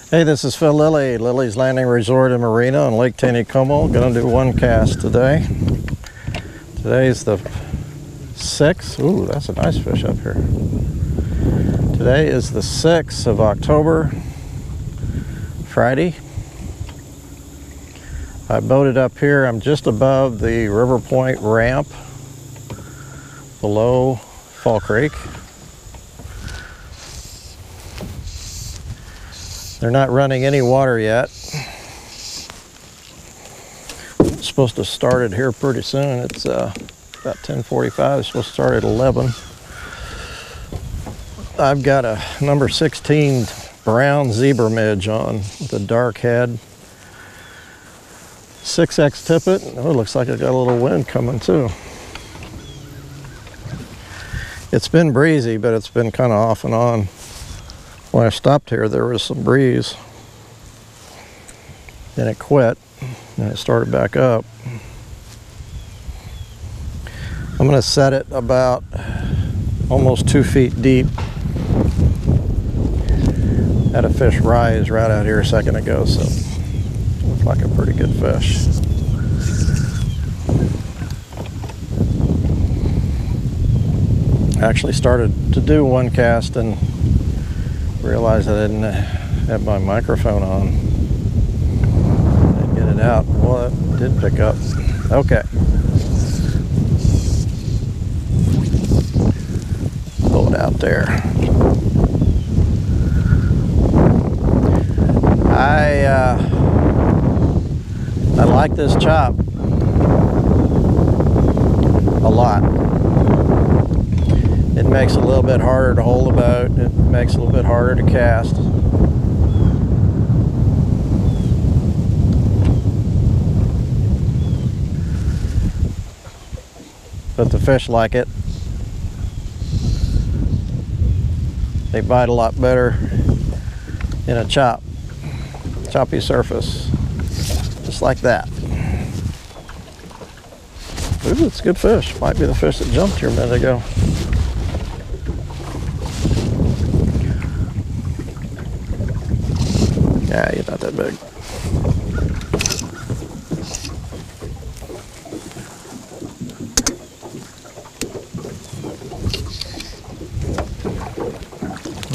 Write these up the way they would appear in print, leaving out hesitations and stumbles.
Hey, this is Phil Lilley, Lilley's Landing Resort and Marina on Lake Taneycomo. Gonna do one cast today. Today's the 6th. Ooh, that's a nice fish up here. Today is the 6th of October, Friday. I boated up here. I'm just above the River Point ramp below Fall Creek. They're not running any water yet. It's supposed to start it here pretty soon. It's about 10:45. It's supposed to start at 11. I've got a number 16 brown zebra midge on with a dark head. 6X tippet. Oh, it looks like it got a little wind coming too. It's been breezy, but it's been kind of off and on. When I stopped here, there was some breeze. Then it quit, and it started back up. I'm gonna set it about almost 2 feet deep. Had a fish rise right out here a second ago, so looked like a pretty good fish. I actually started to do one cast and realized I didn't have my microphone on. Didn't get it out. Well, it did pick up. Okay. Pull it out there. I like this chop a lot. It makes it a little bit harder to hold the boat. It makes it a little bit harder to cast. But the fish like it. They bite a lot better in a choppy surface. Just like that. Ooh, it's a good fish. Might be the fish that jumped here a minute ago. Yeah, he's not that big.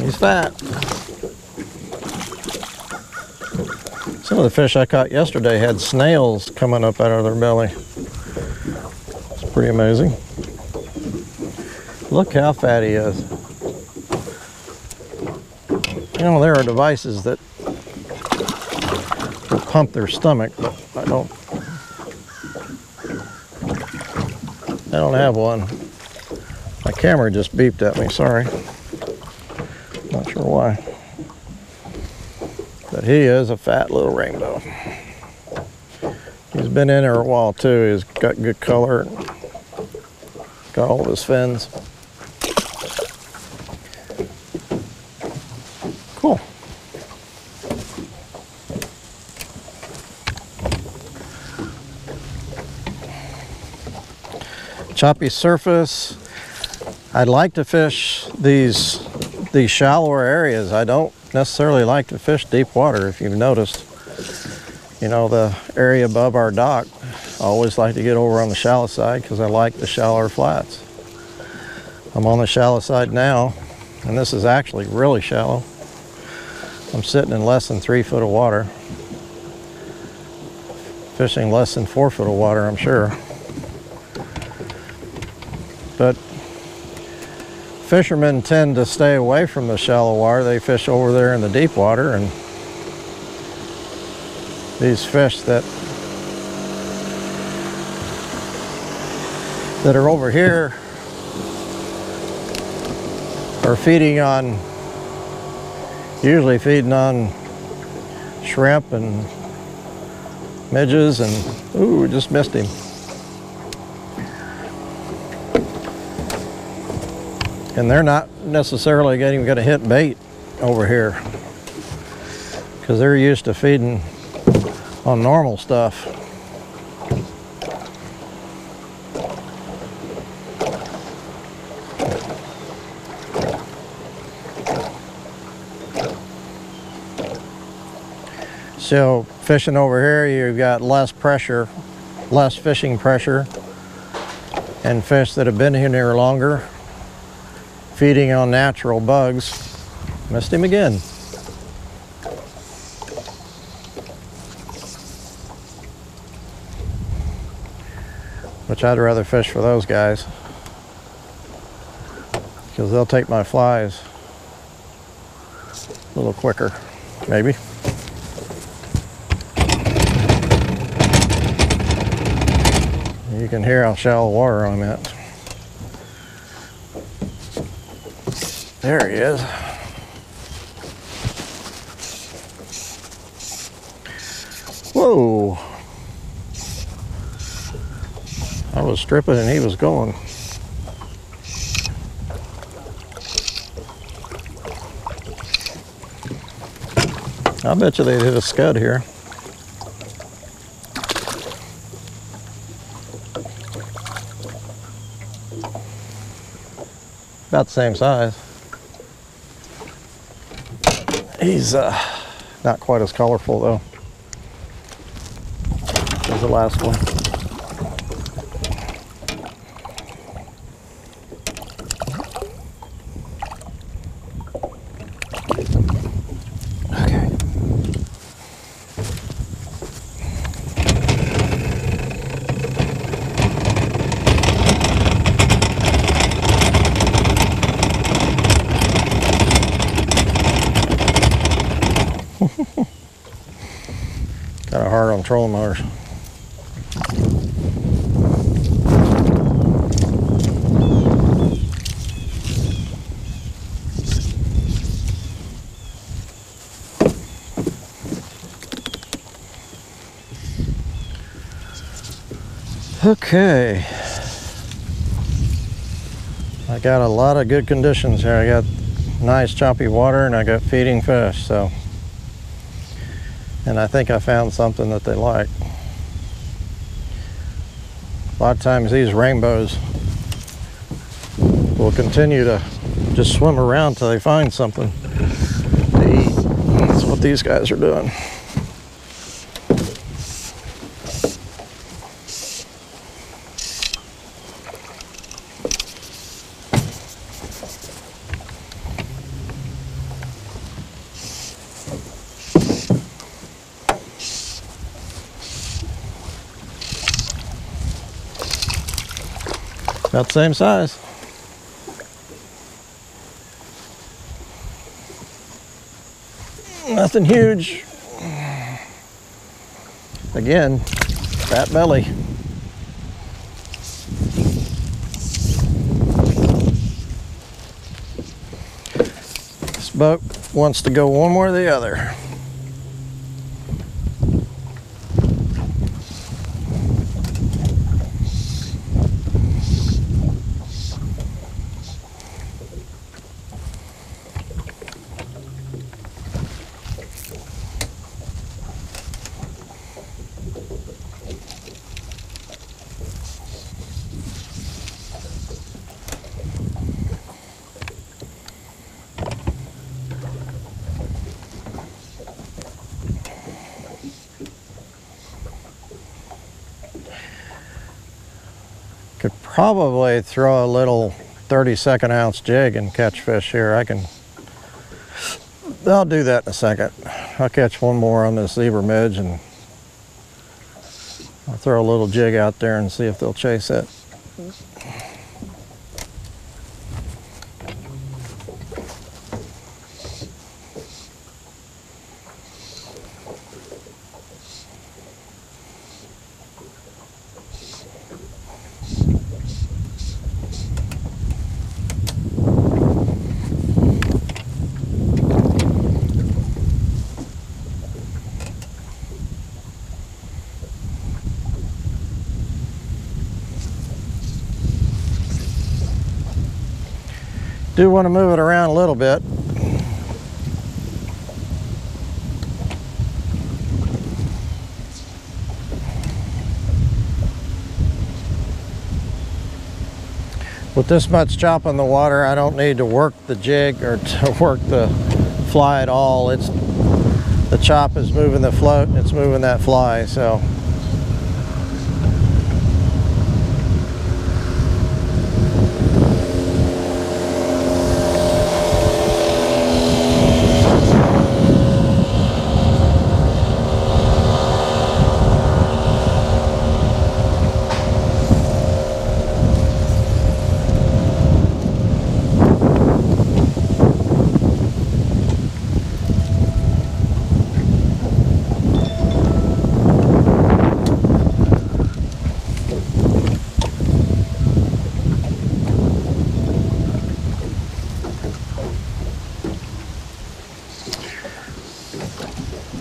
He's fat. Some of the fish I caught yesterday had snails coming up out of their belly. It's pretty amazing. Look how fat he is. You know, there are devices that will pump their stomach, but I don't have one. My camera just beeped at me, sorry. Not sure why. But he is a fat little rainbow. He's been in there a while too. He's got good color. Got all of his fins. Cool. Choppy surface. I'd like to fish these shallower areas. I don't necessarily like to fish deep water, if you've noticed. You know, the area above our dock, I always like to get over on the shallow side because I like the shallower flats. I'm on the shallow side now, and this is actually really shallow. I'm sitting in less than 3 foot of water. Fishing less than 4 foot of water, I'm sure. But fishermen tend to stay away from the shallow water. They fish over there in the deep water, and these fish that are over here are usually feeding on shrimp and midges, and ooh, we just missed him. And they're not necessarily even going to hit bait over here because they're used to feeding on normal stuff. So fishing over here, you've got less pressure, less fishing pressure, and fish that have been in here longer, feeding on natural bugs. Missed him again. Which I'd rather fish for those guys, because they'll take my flies a little quicker, maybe. You can hear how shallow water I'm at. There he is. Whoa. I was stripping and he was going. I bet you they'd hit a scud here. About the same size. He's not quite as colorful though as the last one. Kind of hard on trolling motors. Okay. I got a lot of good conditions here. I got nice choppy water and I got feeding fish, so. And I think I found something that they like. A lot of times these rainbows will continue to just swim around till they find something to eat. That's what these guys are doing. About the same size. Nothing huge. Again, fat belly. This boat wants to go one way or the other. Could probably throw a little 32nd ounce jig and catch fish here. I'll do that in a second. I'll catch one more on this zebra midge and I'll throw a little jig out there and see if they'll chase it. Do want to move it around a little bit. With this much chop in the water, I don't need to work the jig or to work the fly at all. It's the chop is moving the float and it's moving that fly, so.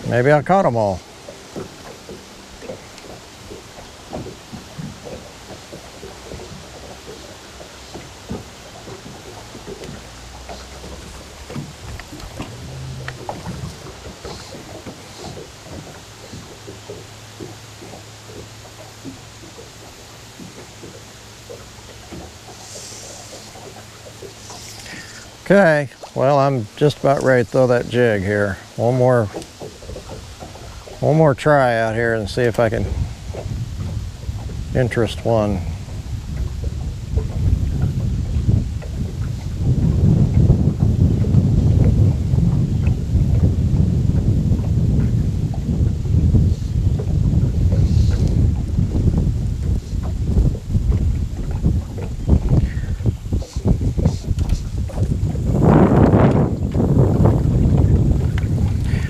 Maybe I caught them all. Okay, well, I'm just about ready to throw that jig here. One more try out here and see if I can interest one.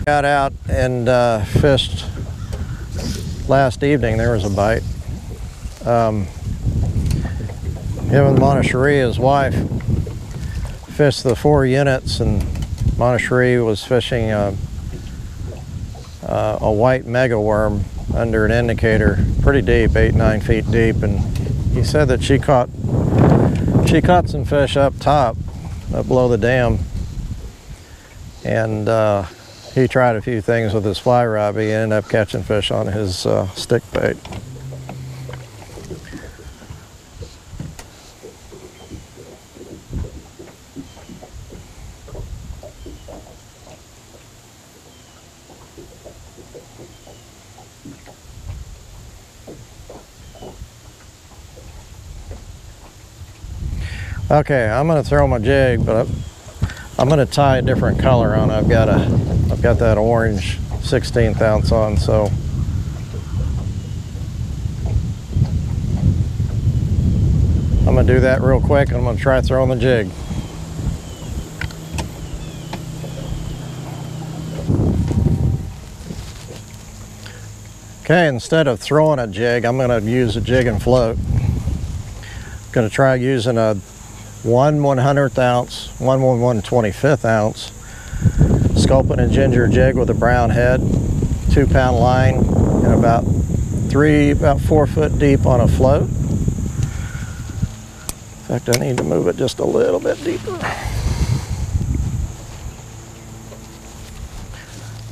Got out and fished last evening. There was a bite. Him and Moncherie, his wife, fished the 4 units, and Moncherie was fishing a white mega worm under an indicator, pretty deep, 8-9 feet deep, and he said that she caught some fish up top, up below the dam, and he tried a few things with his fly rod, but he ended up catching fish on his stick bait. Okay, I'm going to throw my jig, but I'm going to tie a different color on. I've got that orange 16th ounce on, so I'm going to do that real quick, and I'm going to try throwing the jig. Okay, instead of throwing a jig, I'm going to use a jig and float. I'm going to try using a 1/100th ounce, 1/125th ounce sculpin and ginger jig with a brown head, 2-pound line, and about 4 foot deep on a float. In fact, I need to move it just a little bit deeper.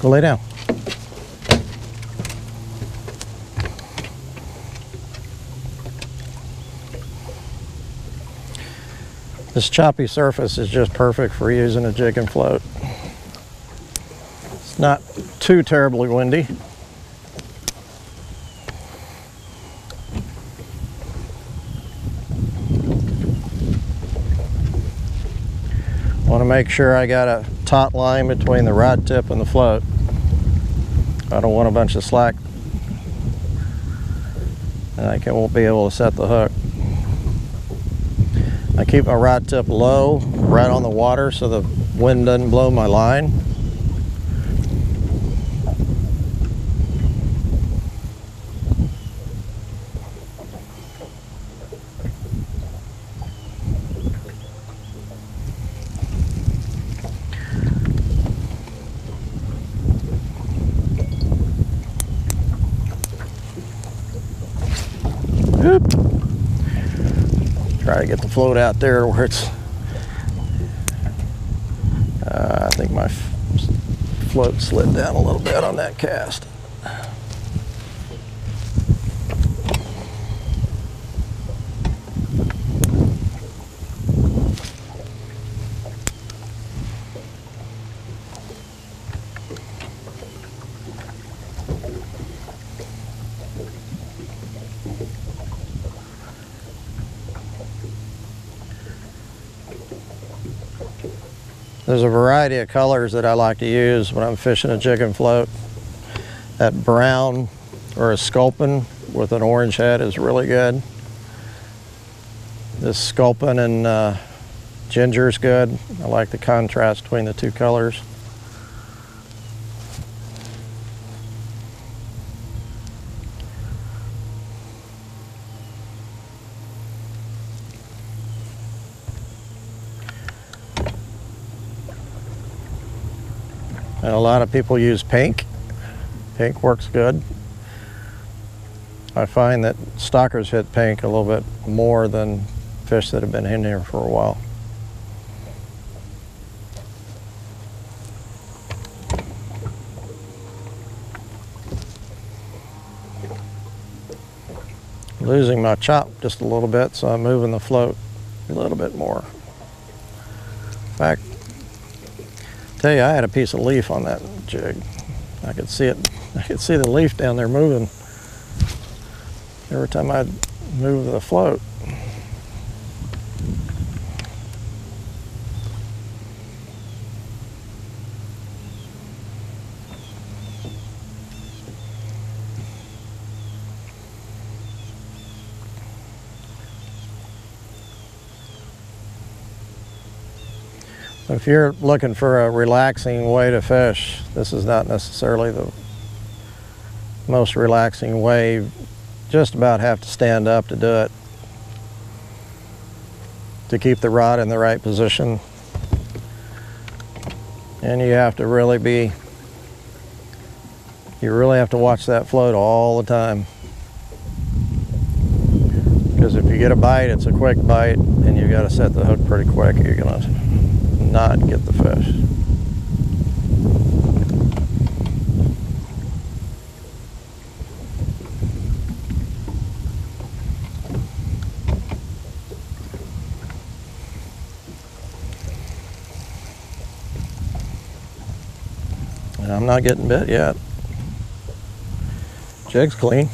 Go lay down. This choppy surface is just perfect for using a jig and float. It's not too terribly windy. Want to make sure I got a taut line between the rod tip and the float. I don't want a bunch of slack, and I won't be able to set the hook. I keep my rod tip low, right on the water, so the wind doesn't blow my line. Oop. Try to get the float out there where it's, I think my float slid down a little bit on that cast. There's a variety of colors that I like to use when I'm fishing a jig and float. That brown or a sculpin with an orange head is really good. This sculpin and ginger is good. I like the contrast between the two colors. And a lot of people use pink. Pink works good. I find that stockers hit pink a little bit more than fish that have been in here for a while. Losing my chop just a little bit, so I'm moving the float a little bit more. In fact, tell you, I had a piece of leaf on that jig. I could see it. I could see the leaf down there moving every time I'd move the float. If you're looking for a relaxing way to fish, this is not necessarily the most relaxing way. You just about have to stand up to do it, to keep the rod in the right position. And you have to really have to watch that float all the time. Because if you get a bite, it's a quick bite, and you've got to set the hook pretty quick. You're going to not get the fish. And I'm not getting bit yet. Jig's clean.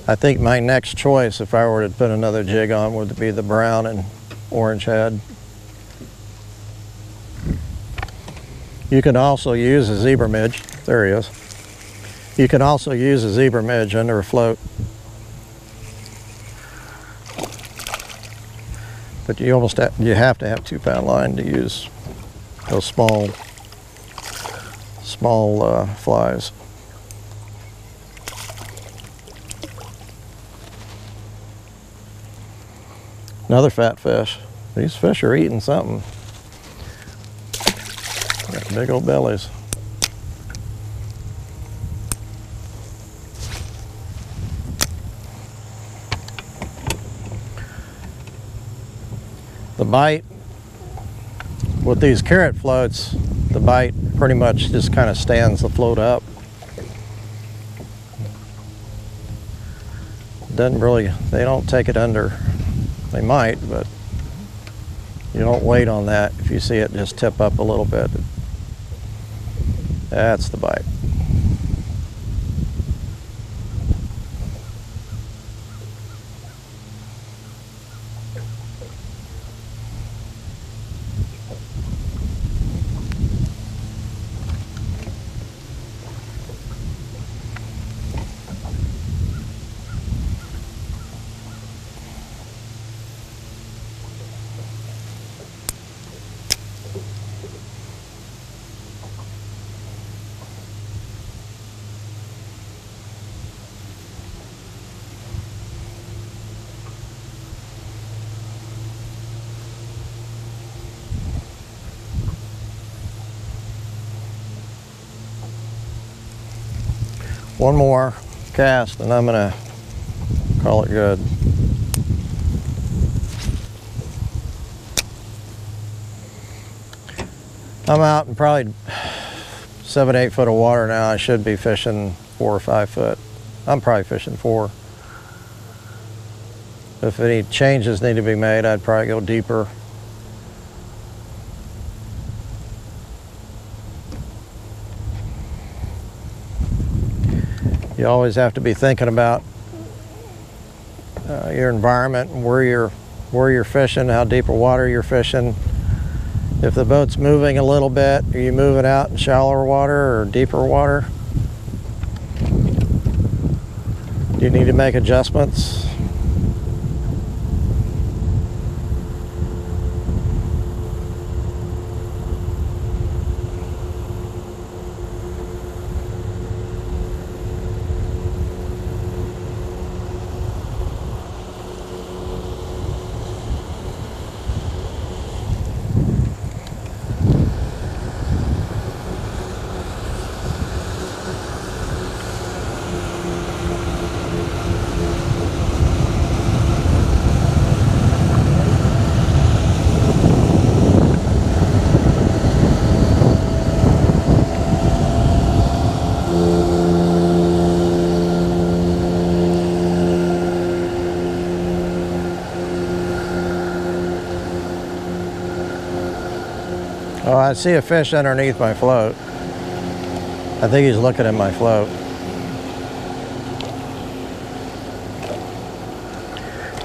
I think my next choice, if I were to put another jig on, would be the brown and orange head. You can also use a zebra midge. There he is. You can also use a zebra midge under a float. But you have to have 2-pound line to use those small flies. Another fat fish. These fish are eating something. Got big old bellies. The bite with these carrot floats, the bite pretty much just kind of stands the float up. Doesn't really, they don't take it under. They might, but you don't wait on that. If you see it just tip up a little bit, that's the bite. One more cast and I'm gonna call it good. I'm out in probably 7-8 foot of water now. I should be fishing 4 or 5 foot. I'm probably fishing 4. If any changes need to be made, I'd probably go deeper. You always have to be thinking about your environment and where you're fishing, how deep of water you're fishing. If the boat's moving a little bit, are you moving out in shallower water or deeper water? Do you need to make adjustments? Oh, I see a fish underneath my float. I think he's looking at my float.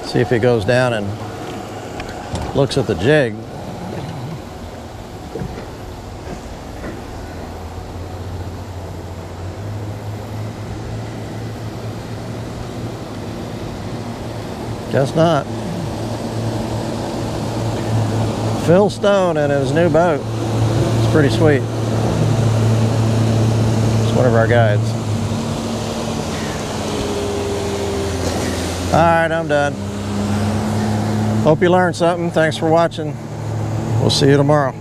See if he goes down and looks at the jig. Guess not. Phil Stone and his new boat. It's pretty sweet. It's one of our guides. All right, I'm done. Hope you learned something. Thanks for watching. We'll see you tomorrow.